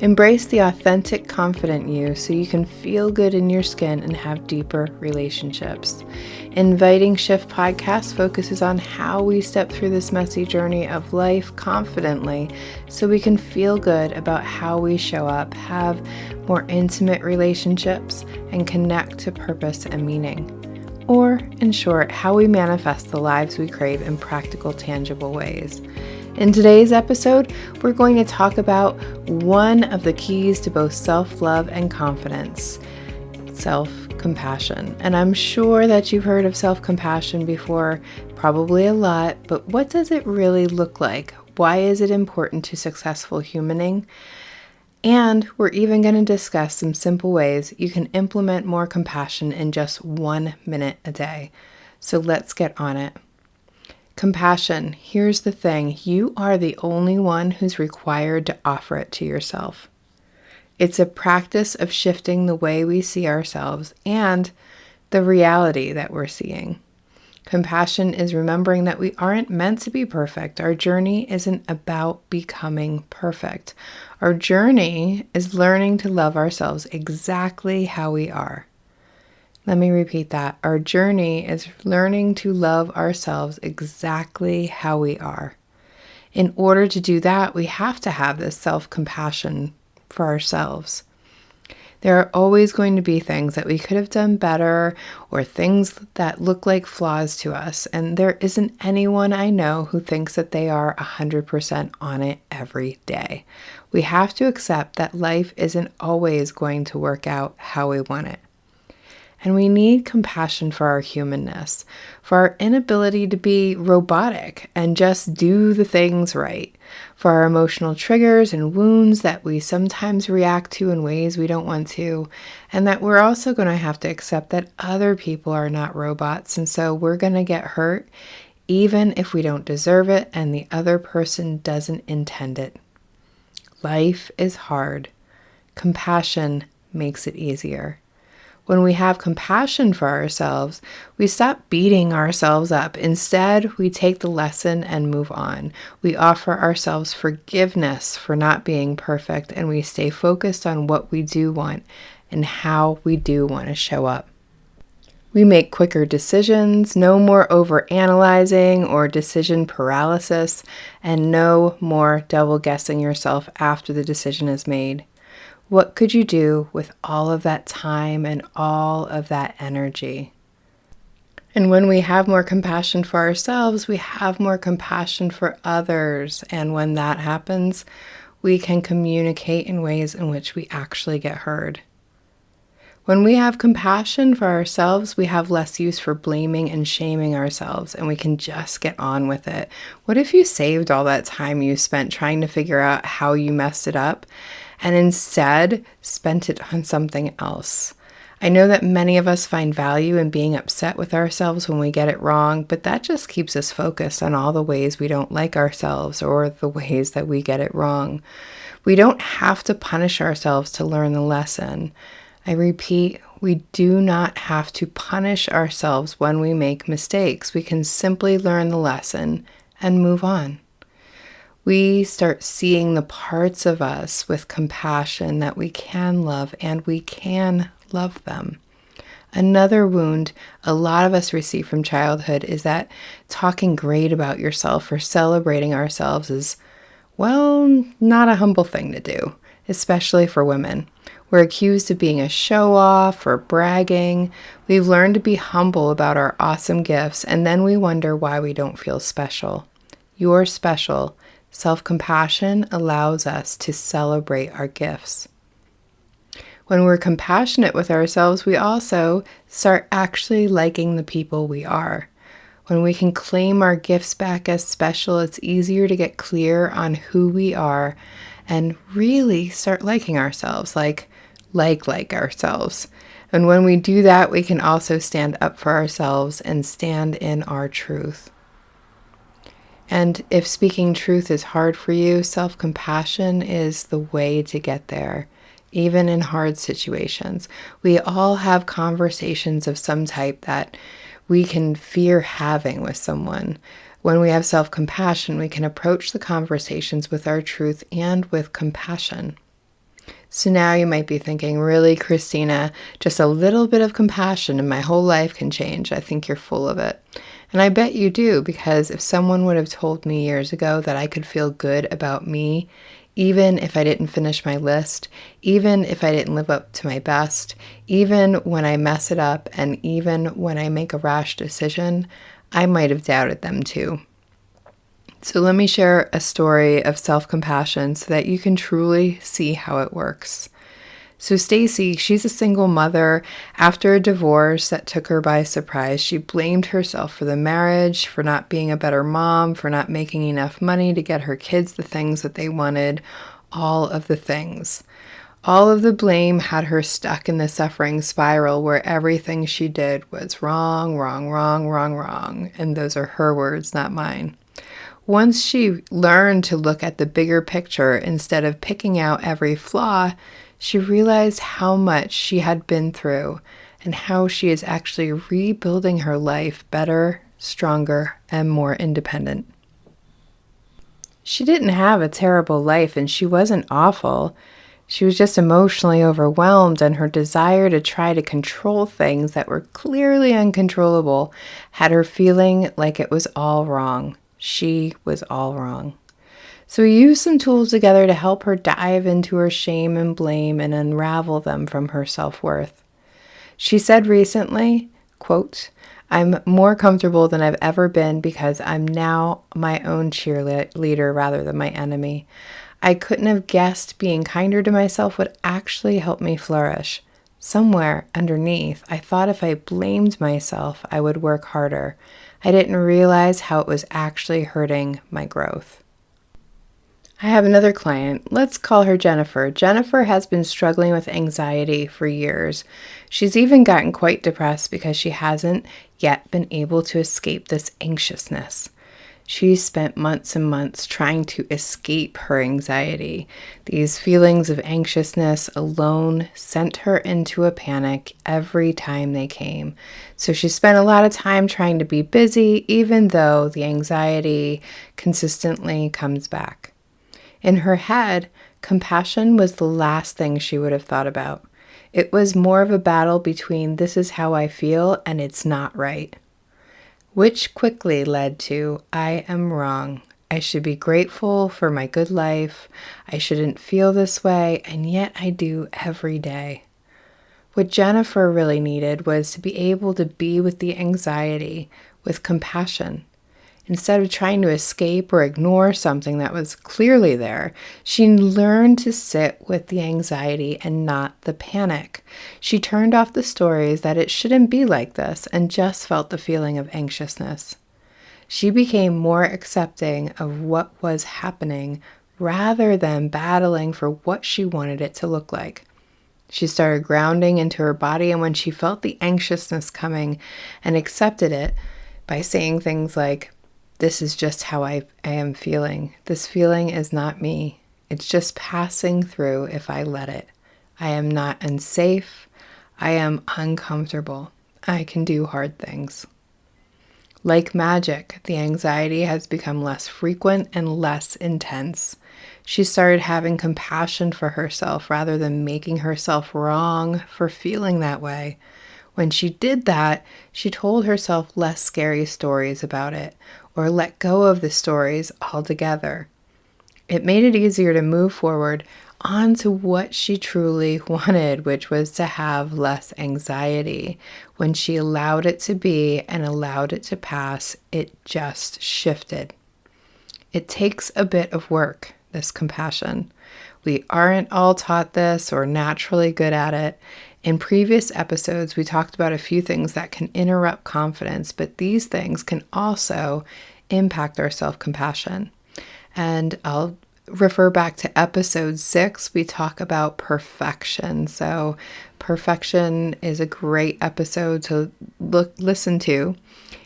Embrace the authentic, confident you so you can feel good in your skin and have deeper relationships. Inviting Shift podcast focuses on how we step through this messy journey of life confidently so we can feel good about how we show up, have more intimate relationships, and connect to purpose and meaning. Or, in short, how we manifest the lives we crave in practical, tangible ways. In today's episode, we're going to talk about one of the keys to both self-love and confidence, self-compassion. And I'm sure that you've heard of self-compassion before, probably a lot, but what does it really look like? Why is it important to successful humaning? And we're even going to discuss some simple ways you can implement more compassion in just 1 minute a day. So let's get on it. Compassion, here's the thing, you are the only one who's required to offer it to yourself. It's a practice of shifting the way we see ourselves and the reality that we're seeing. Compassion is remembering that we aren't meant to be perfect. Our journey isn't about becoming perfect. Our journey is learning to love ourselves exactly how we are. Let me repeat that. Our journey is learning to love ourselves exactly how we are. In order to do that, we have to have this self-compassion for ourselves. There are always going to be things that we could have done better or things that look like flaws to us. And there isn't anyone I know who thinks that they are 100% on it every day. We have to accept that life isn't always going to work out how we want it. And we need compassion for our humanness, for our inability to be robotic and just do the things right, for our emotional triggers and wounds that we sometimes react to in ways we don't want to, and that we're also going to have to accept that other people are not robots, and so we're going to get hurt even if we don't deserve it and the other person doesn't intend it. Life is hard. Compassion makes it easier. When we have compassion for ourselves, we stop beating ourselves up. Instead, we take the lesson and move on. We offer ourselves forgiveness for not being perfect, and we stay focused on what we do want and how we do want to show up. We make quicker decisions, no more overanalyzing or decision paralysis, and no more double guessing yourself after the decision is made. What could you do with all of that time and all of that energy? And when we have more compassion for ourselves, we have more compassion for others. And when that happens, we can communicate in ways in which we actually get heard. When we have compassion for ourselves, we have less use for blaming and shaming ourselves, and we can just get on with it. What if you saved all that time you spent trying to figure out how you messed it up and instead spent it on something else? I know that many of us find value in being upset with ourselves when we get it wrong, but that just keeps us focused on all the ways we don't like ourselves or the ways that we get it wrong. We don't have to punish ourselves to learn the lesson. I repeat, we do not have to punish ourselves when we make mistakes. We can simply learn the lesson and move on. We start seeing the parts of us with compassion that we can love, and we can love them. Another wound a lot of us receive from childhood is that talking great about yourself or celebrating ourselves is, well, not a humble thing to do, especially for women. We're accused of being a show-off or bragging. We've learned to be humble about our awesome gifts, and then we wonder why we don't feel special. You're special. Self-compassion allows us to celebrate our gifts. When we're compassionate with ourselves, we also start actually liking the people we are. When we can claim our gifts back as special, it's easier to get clear on who we are and really start liking ourselves, like ourselves. And when we do that, we can also stand up for ourselves and stand in our truth. And if speaking truth is hard for you, self-compassion is the way to get there, even in hard situations. We all have conversations of some type that we can fear having with someone. When we have self-compassion, we can approach the conversations with our truth and with compassion. So now you might be thinking, really, Christina, just a little bit of compassion and my whole life can change. I think you're full of it. And I bet you do, because if someone would have told me years ago that I could feel good about me, even if I didn't finish my list, even if I didn't live up to my best, even when I mess it up, and even when I make a rash decision, I might have doubted them too. So let me share a story of self-compassion so that you can truly see how it works. So Stacy, she's a single mother. After a divorce that took her by surprise, she blamed herself for the marriage, for not being a better mom, for not making enough money to get her kids the things that they wanted, all of the things. All of the blame had her stuck in the suffering spiral where everything she did was wrong, wrong, wrong, wrong, wrong. And those are her words, not mine. Once she learned to look at the bigger picture instead of picking out every flaw, she realized how much she had been through and how she is actually rebuilding her life better, stronger, and more independent. She didn't have a terrible life and she wasn't awful. She was just emotionally overwhelmed, and her desire to try to control things that were clearly uncontrollable had her feeling like it was all wrong. She was all wrong. So we used some tools together to help her dive into her shame and blame and unravel them from her self-worth. She said recently, quote, "I'm more comfortable than I've ever been because I'm now my own cheerleader rather than my enemy. I couldn't have guessed being kinder to myself would actually help me flourish. Somewhere underneath, I thought if I blamed myself, I would work harder. I didn't realize how it was actually hurting my growth." I have another client. Let's call her Jennifer. Jennifer has been struggling with anxiety for years. She's even gotten quite depressed because she hasn't yet been able to escape this anxiousness. She spent months and months trying to escape her anxiety. These feelings of anxiousness alone sent her into a panic every time they came. So she spent a lot of time trying to be busy, even though the anxiety consistently comes back. In her head, compassion was the last thing she would have thought about. It was more of a battle between this is how I feel and it's not right, which quickly led to I am wrong. I should be grateful for my good life. I shouldn't feel this way, and yet I do every day. What Jennifer really needed was to be able to be with the anxiety with compassion. Instead of trying to escape or ignore something that was clearly there, she learned to sit with the anxiety and not the panic. She turned off the stories that it shouldn't be like this and just felt the feeling of anxiousness. She became more accepting of what was happening rather than battling for what she wanted it to look like. She started grounding into her body, and when she felt the anxiousness coming and accepted it by saying things like, "This is just how I am feeling. This feeling is not me. It's just passing through if I let it. I am not unsafe. I am uncomfortable. I can do hard things." Like magic, the anxiety has become less frequent and less intense. She started having compassion for herself rather than making herself wrong for feeling that way. When she did that, she told herself less scary stories about it, or let go of the stories altogether. It made it easier to move forward on to what she truly wanted, which was to have less anxiety. When she allowed it to be and allowed it to pass, it just shifted. It takes a bit of work, this compassion. We aren't all taught this or naturally good at it. In previous episodes, we talked about a few things that can interrupt confidence, but these things can also impact our self-compassion. And I'll refer back to episode 6. We talk about perfection. So perfection is a great episode to listen to.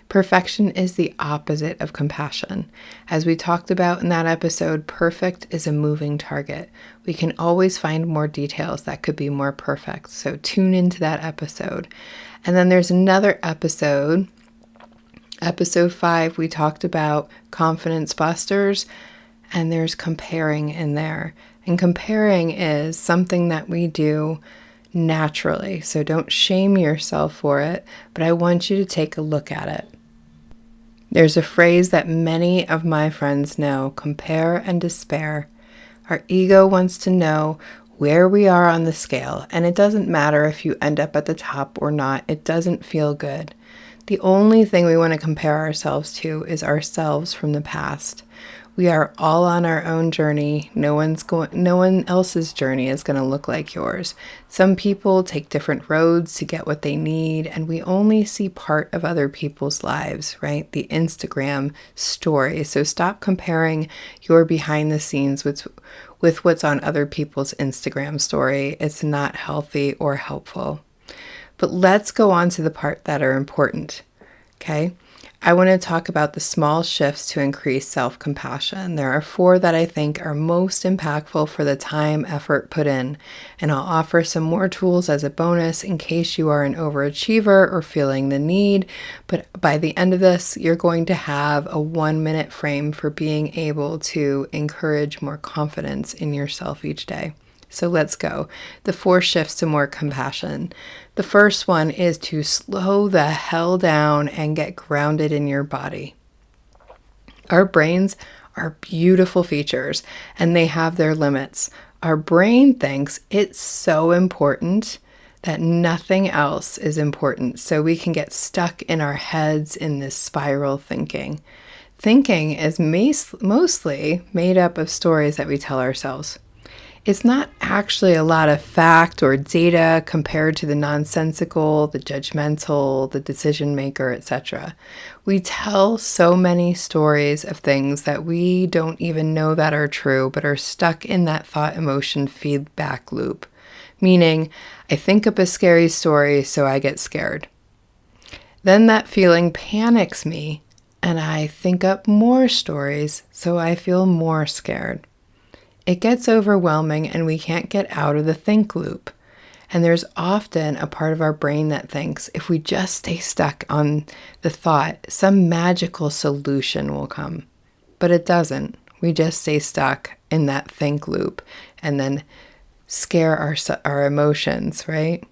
Perfection is the opposite of compassion. As we talked about in that episode, perfect is a moving target. We can always find more details that could be more perfect. So tune into that episode. And then there's another episode, episode 5, we talked about confidence busters, and there's comparing in there. And comparing is something that we do naturally. So don't shame yourself for it, but I want you to take a look at it. There's a phrase that many of my friends know: compare and despair. Our ego wants to know where we are on the scale, and it doesn't matter if you end up at the top or not. It doesn't feel good. The only thing we want to compare ourselves to is ourselves from the past. We are all on our own journey. No one else's journey is going to look like yours. Some people take different roads to get what they need, and we only see part of other people's lives, right? The Instagram story. So stop comparing your behind the scenes with what's on other people's Instagram story. It's not healthy or helpful. But let's go on to the part that are important, okay? I want to talk about the small shifts to increase self-compassion. There are 4 that I think are most impactful for the time, effort put in. And I'll offer some more tools as a bonus in case you are an overachiever or feeling the need. But by the end of this, you're going to have a 1-minute frame for being able to encourage more confidence in yourself each day. So let's go. The 4 shifts to more compassion. The first one is to slow the hell down and get grounded in your body. Our brains are beautiful features and they have their limits. Our brain thinks it's so important that nothing else is important. So we can get stuck in our heads in this spiral thinking. Thinking is mostly made up of stories that we tell ourselves. It's not actually a lot of fact or data compared to the nonsensical, the judgmental, the decision maker, etc. We tell so many stories of things that we don't even know that are true, but are stuck in that thought emotion feedback loop. Meaning, I think up a scary story, so I get scared. Then that feeling panics me, and I think up more stories, so I feel more scared. It gets overwhelming and we can't get out of the think loop. And there's often a part of our brain that thinks if we just stay stuck on the thought, some magical solution will come. But it doesn't. We just stay stuck in that think loop and then scare our emotions, right?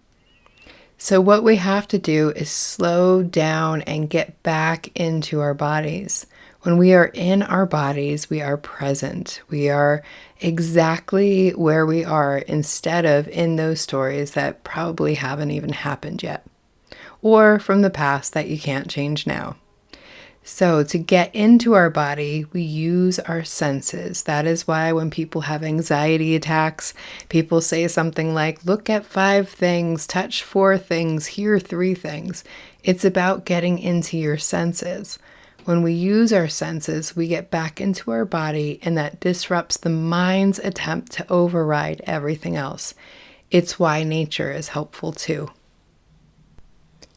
So what we have to do is slow down and get back into our bodies. When we are in our bodies, we are present. We are exactly where we are instead of in those stories that probably haven't even happened yet, or from the past that you can't change now. So to get into our body, we use our senses. That is why when people have anxiety attacks, people say something like, look at 5 things, touch 4 things, hear 3 things. It's about getting into your senses. When we use our senses, we get back into our body, and that disrupts the mind's attempt to override everything else. It's why nature is helpful too.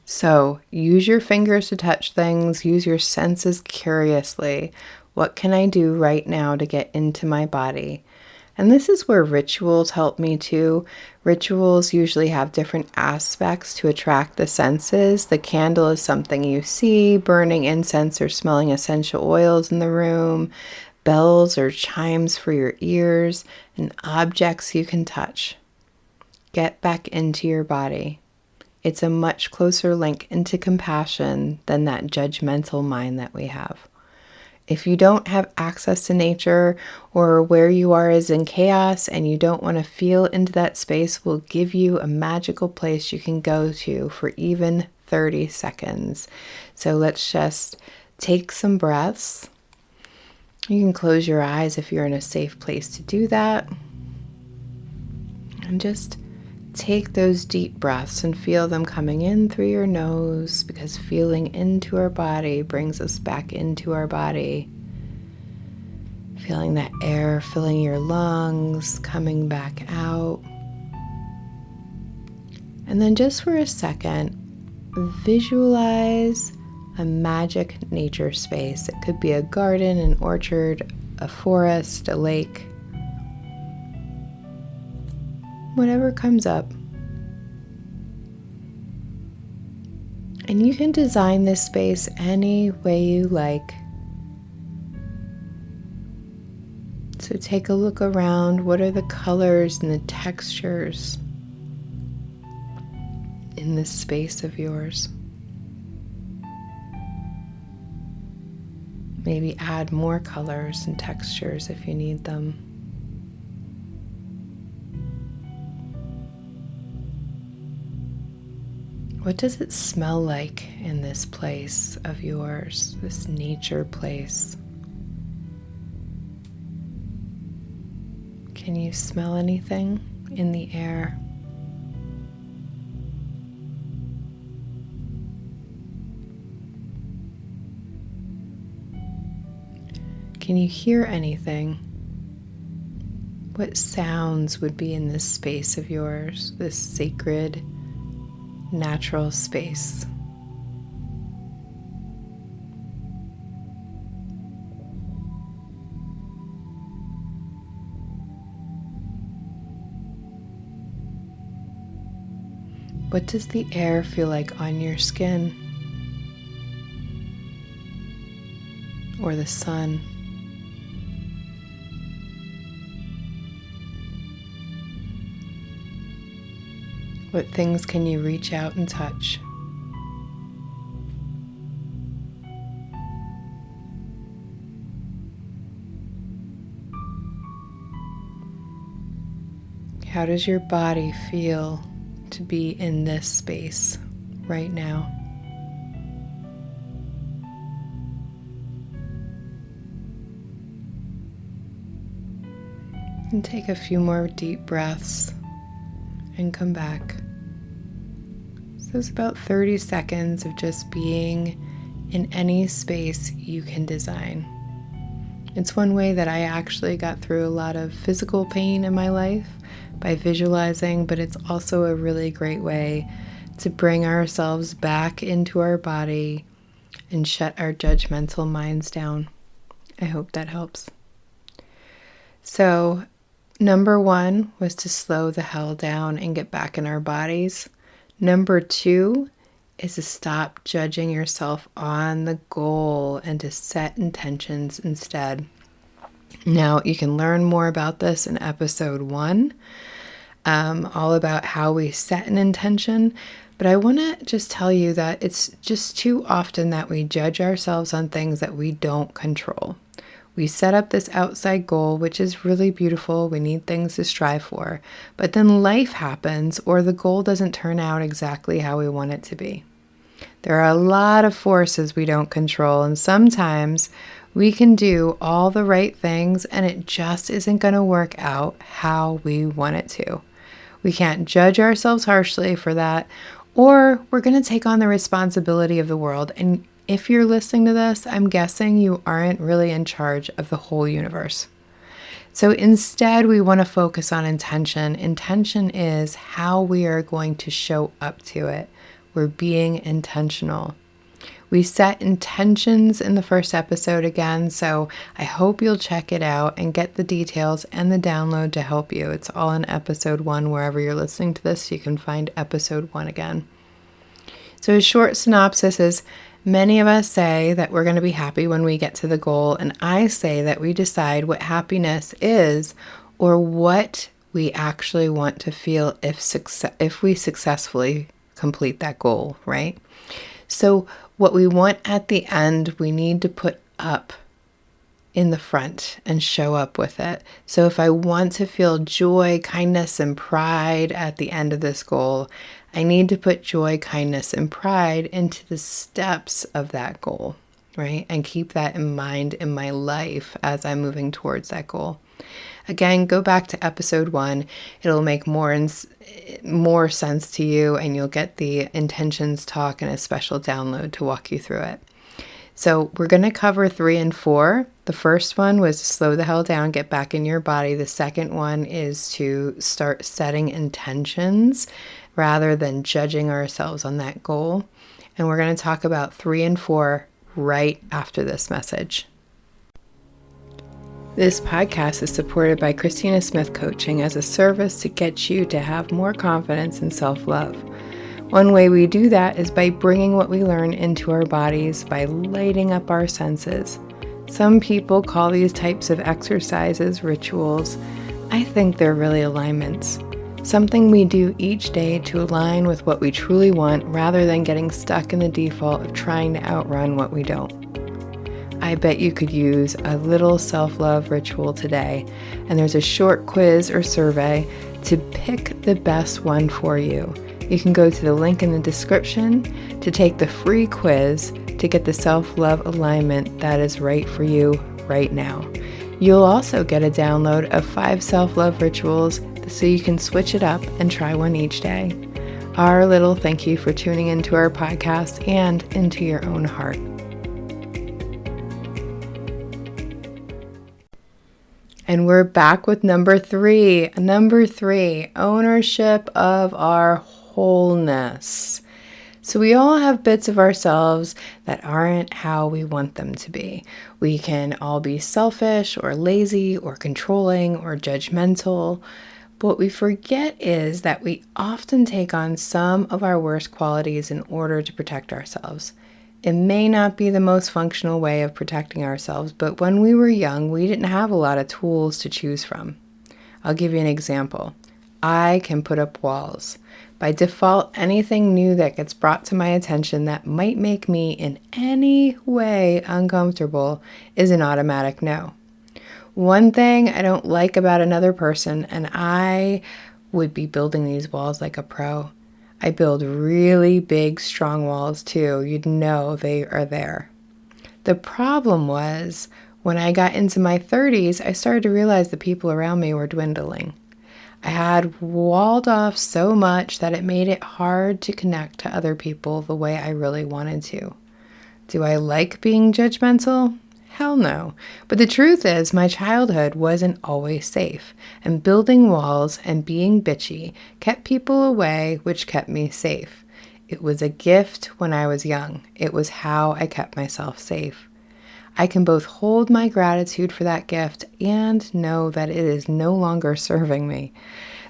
So use your fingers to touch things, use your senses curiously. What can I do right now to get into my body? And this is where rituals help me too. Rituals usually have different aspects to attract the senses. The candle is something you see, burning incense or smelling essential oils in the room, bells or chimes for your ears, and objects you can touch. Get back into your body. It's a much closer link into compassion than that judgmental mind that we have. If you don't have access to nature or where you are is in chaos and you don't want to feel into that space, we'll give you a magical place you can go to for even 30 seconds. So let's just take some breaths. You can close your eyes if you're in a safe place to do that. And just take those deep breaths and feel them coming in through your nose, because feeling into our body brings us back into our body. Feeling that air filling your lungs, coming back out. And then just for a second, visualize a magic nature space. It could be a garden, an orchard, a forest, a lake. Whatever comes up. And you can design this space any way you like. So So take a look around. What are the colors and the textures in this space of yours? Maybe add more colors and textures if you need them. What does it smell like in this place of yours, this nature place? Can you smell anything in the air? Can you hear anything? What sounds would be in this space of yours, this sacred, natural space? What does the air feel like on your skin? Or the sun? What things can you reach out and touch? How does your body feel to be in this space right now? And take a few more deep breaths and come back. So it's about 30 seconds of just being in any space you can design. It's one way that I actually got through a lot of physical pain in my life by visualizing, but it's also a really great way to bring ourselves back into our body and shut our judgmental minds down. I hope that helps. So, number 1 was to slow the hell down and get back in our bodies. Number 2 is to stop judging yourself on the goal and to set intentions instead. Now, you can learn more about this in episode 1, all about how we set an intention. But I want to just tell you that it's just too often that we judge ourselves on things that we don't control. We set up this outside goal, which is really beautiful. We need things to strive for. But then life happens, or the goal doesn't turn out exactly how we want it to be. There are a lot of forces we don't control, and sometimes we can do all the right things and it just isn't going to work out how we want it to. We can't judge ourselves harshly for that, or we're going to take on the responsibility of the world. And if you're listening to this, I'm guessing you aren't really in charge of the whole universe. So instead, we want to focus on intention. Intention is how we are going to show up to it. We're being intentional. We set intentions in the first episode again, so I hope you'll check it out and get the details and the download to help you. It's all in episode 1, wherever you're listening to this, you can find episode 1 again. So a short synopsis is, many of us say that we're going to be happy when we get to the goal, and I say that we decide what happiness is or what we actually want to feel if we successfully complete that goal, right? So what we want at the end, we need to put up in the front and show up with it. So if I want to feel joy, kindness, and pride at the end of this goal, I need to put joy, kindness, and pride into the steps of that goal, right? And keep that in mind in my life as I'm moving towards that goal. Again, go back to episode 1. It'll make more sense to you, and you'll get the intentions talk and a special download to walk you through it. So we're going to cover 3 and 4. The first one was to slow the hell down, get back in your body. The second one is to start setting intentions rather than judging ourselves on that goal. And we're going to talk about 3 and 4 right after this message. This podcast is supported by Christina Smith Coaching as a service to get you to have more confidence and self-love. One way we do that is by bringing what we learn into our bodies, by lighting up our senses. Some people call these types of exercises rituals. I think they're really alignments. Something we do each day to align with what we truly want rather than getting stuck in the default of trying to outrun what we don't. I bet you could use a little self-love ritual today, and there's a short quiz or survey to pick the best one for you. You can go to the link in the description to take the free quiz to get the self-love alignment that is right for you right now. You'll also get a download of 5 self-love rituals so you can switch it up and try one each day. Our little thank you for tuning into our podcast and into your own heart. And we're back with number 3. Number 3, ownership of our wholeness. So we all have bits of ourselves that aren't how we want them to be. We can all be selfish or lazy or controlling or judgmental. But what we forget is that we often take on some of our worst qualities in order to protect ourselves. It may not be the most functional way of protecting ourselves, but when we were young, we didn't have a lot of tools to choose from. I'll give you an example. I can put up walls. By default, anything new that gets brought to my attention that might make me in any way uncomfortable is an automatic no. One thing I don't like about another person, and I would be building these walls like a pro. I build really big, strong walls too. You'd know they are there. The problem was, when I got into my 30s, I started to realize the people around me were dwindling. I had walled off so much that it made it hard to connect to other people the way I really wanted to. Do I like being judgmental? Hell no. But the truth is, my childhood wasn't always safe, and building walls and being bitchy kept people away, which kept me safe. It was a gift when I was young. It was how I kept myself safe. I can both hold my gratitude for that gift and know that it is no longer serving me.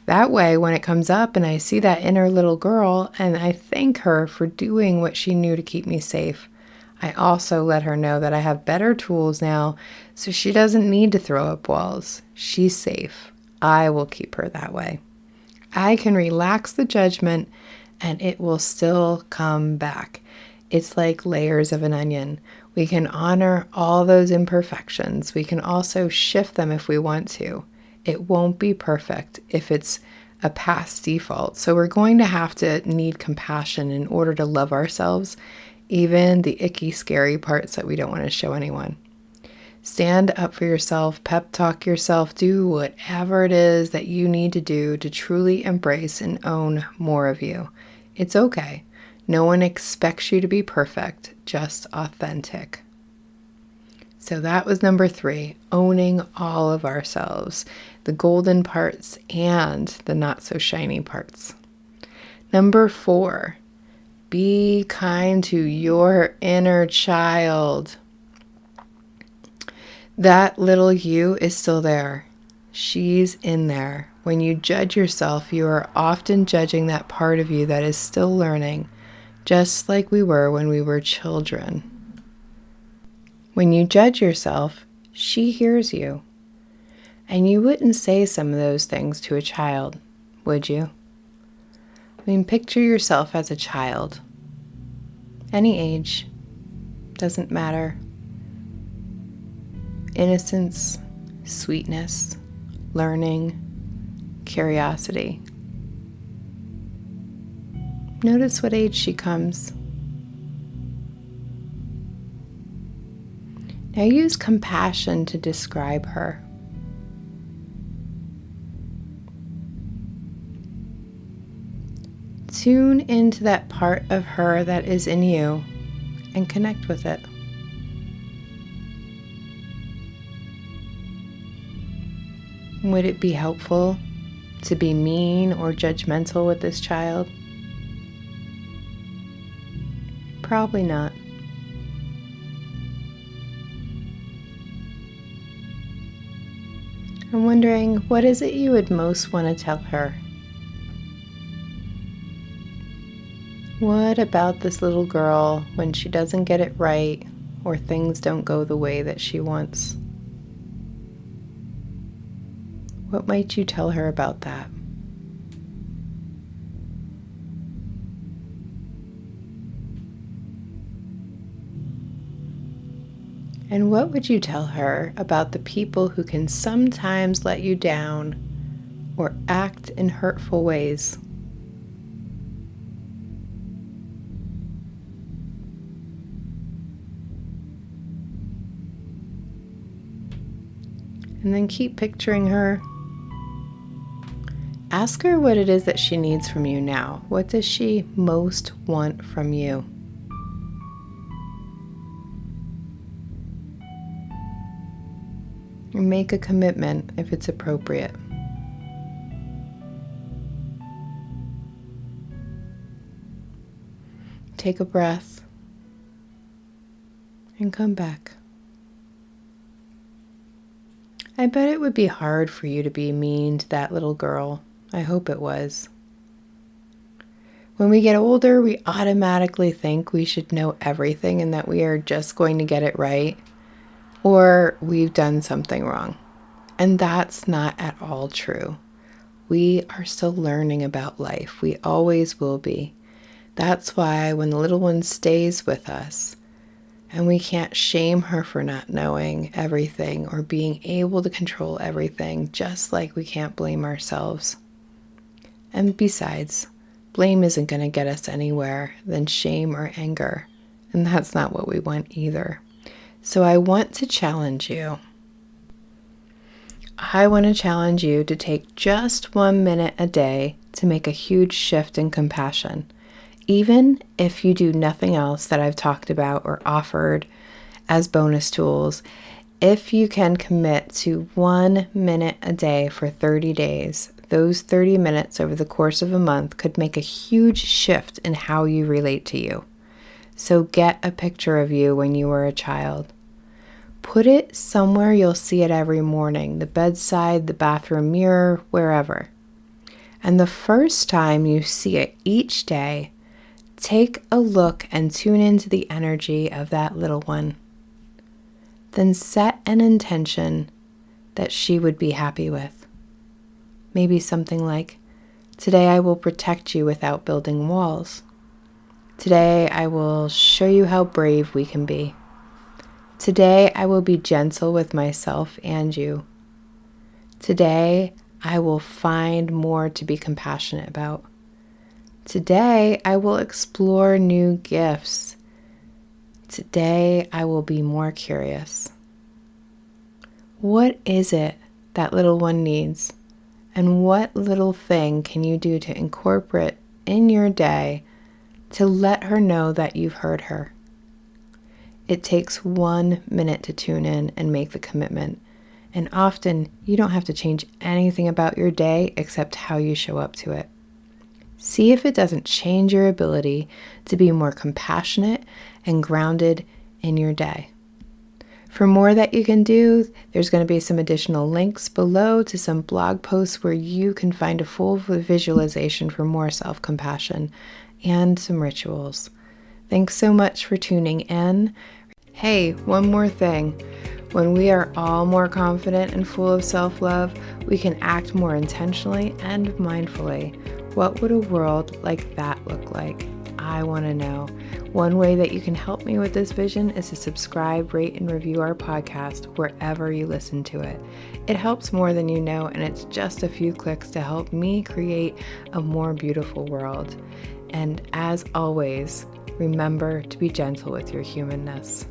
That way, when it comes up and I see that inner little girl and I thank her for doing what she knew to keep me safe, I also let her know that I have better tools now, so she doesn't need to throw up walls. She's safe. I will keep her that way. I can relax the judgment and it will still come back. It's like layers of an onion. We can honor all those imperfections. We can also shift them if we want to. It won't be perfect if it's a past default. So we're going to have to need compassion in order to love ourselves, even the icky, scary parts that we don't want to show anyone. Stand up for yourself, pep talk yourself, do whatever it is that you need to do to truly embrace and own more of you. It's okay. No one expects you to be perfect, just authentic. So that was number 3, owning all of ourselves, the golden parts and the not so shiny parts. Number 4, be kind to your inner child. That little you is still there. She's in there. When you judge yourself, you are often judging that part of you that is still learning, just like we were when we were children. When you judge yourself, she hears you. And you wouldn't say some of those things to a child, would you? I mean, picture yourself as a child. Any age, doesn't matter. Innocence, sweetness, learning, curiosity. Notice what age she comes. Now use compassion to describe her. Tune into that part of her that is in you and connect with it. Would it be helpful to be mean or judgmental with this child? Probably not. I'm wondering, what is it you would most want to tell her? What about this little girl, when she doesn't get it right, or things don't go the way that she wants. What might you tell her about that? And what would you tell her about the people who can sometimes let you down or act in hurtful ways? And then keep picturing her. Ask her what it is that she needs from you now. What does she most want from you? And make a commitment if it's appropriate. Take a breath and come back. I bet it would be hard for you to be mean to that little girl. I hope it was. When we get older, we automatically think we should know everything and that we are just going to get it right, or we've done something wrong. And that's not at all true. We are still learning about life. We always will be. That's why when the little one stays with us, and we can't shame her for not knowing everything or being able to control everything, just like we can't blame ourselves. And besides, blame isn't going to get us anywhere than shame or anger, and that's not what we want either. So I want to challenge you. I want to challenge you to take just 1 minute a day to make a huge shift in compassion. Even if you do nothing else that I've talked about or offered as bonus tools, if you can commit to 1 minute a day for 30 days, those 30 minutes over the course of a month could make a huge shift in how you relate to you. So get a picture of you when you were a child. Put it somewhere you'll see it every morning, the bedside, the bathroom mirror, wherever. And the first time you see it each day, take a look and tune into the energy of that little one. Then set an intention that she would be happy with. Maybe something like, today I will protect you without building walls. Today I will show you how brave we can be. Today I will be gentle with myself and you. Today I will find more to be compassionate about. Today, I will explore new gifts. Today, I will be more curious. What is it that little one needs? And what little thing can you do to incorporate in your day to let her know that you've heard her? It takes 1 minute to tune in and make the commitment. And often, you don't have to change anything about your day except how you show up to it. See if it doesn't change your ability to be more compassionate and grounded in your day. For more that you can do, there's going to be some additional links below to some blog posts where you can find a full visualization for more self-compassion and some rituals. Thanks so much for tuning in. Hey, one more thing. When we are all more confident and full of self-love, we can act more intentionally and mindfully. What would a world like that look like? I want to know. One way that you can help me with this vision is to subscribe, rate, and review our podcast wherever you listen to it. It helps more than you know, and it's just a few clicks to help me create a more beautiful world. And as always, remember to be gentle with your humanness.